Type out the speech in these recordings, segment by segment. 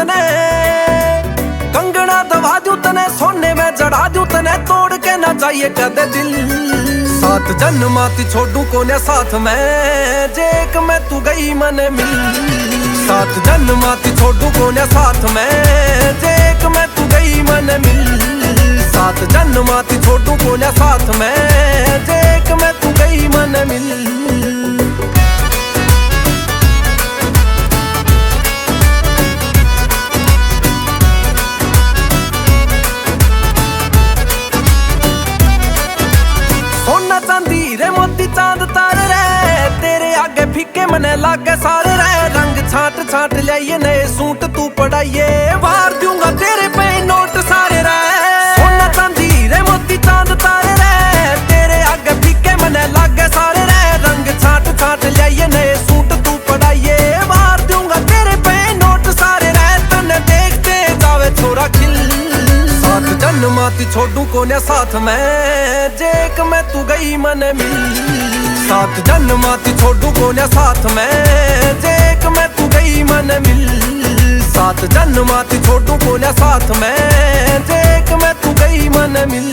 तने, कंगना दबा दूं तने, सोने में जड़ा दूं तने, तोड़ के ना जाइए कदे दिल। सात जन्माती छोड़ू कोने साथ में, जे एक में तू गई मन मिल। सात जन्माती छोड़ू कोने साथ में, जे एक में तू गई मन मिल। सात जन्माती छोड़ू कोने साथ में, जे एक में तू गई मन मिल। सोना चांदी रे मोती चांद तारे रे, तेरे आगे फीके मने लागे सारे रे। रंग छाट छाट लाइए नए सूट तू पढ़ाइए, वार दूंगा तेरे पे नोट सारे रे। सोना चांदी रे मोती चांद तारे रे, तेरे आगे फीके मने लागे सारे रे। रंग छाट छाट लाइए नए सूट तू पढ़ाइए, वार दूंगा तेरे पे नोट सारे रे। तने देखते जावे छोरा खिल। सात जन्माती छोड़ू कोने साथ में, जे एक में तू गई मन मिल। सात जन्माती छोड़ू कोने साथ में, जे एक में तू गई मन मिल। सात जन्माती छोड़ू कोने साथ में, जे एक में तू गई मन मिल।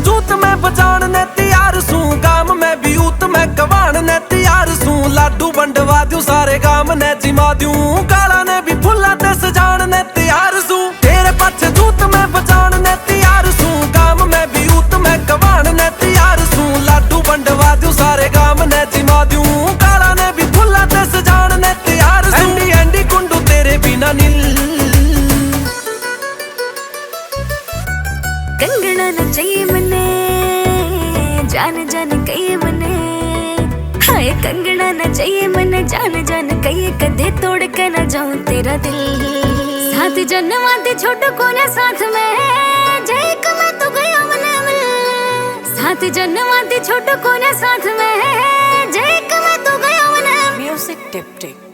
जूत में बजान ने तैयार सू, गाम में भी ऊत में गवान ने तैयार सू। लाडू बंडवा दूं सारे गाम ने जिमा दूं, गाला ने भी फुल्ला ते सजान ने तैयार सू। तेरे पाछे जूत में बजान ने तैयार सू, गाम में भी ऊत में गवान ने तैयार सू। लाडू बंडवा दूं सारे गाम ने जिमा दूं, गाला ने भी फुल्ला ते सजान ने तैयार सू। एंडी एंडी कुंडू तेरे बिना नील। कंगना न चाहिए मने, जान जान कहिए मने। हाय कंगना न चाहिए मने, जान जान कहिए, कदे तोड़ के न जाऊं तेरा दिल। साथ जन्माते छोटू कोने साथ में, जे एक में तू गया मन मिल। साथ जन्माते छोटू कोने साथ में, जे एक में तू गया मन। म्यूजिक टिप टिक।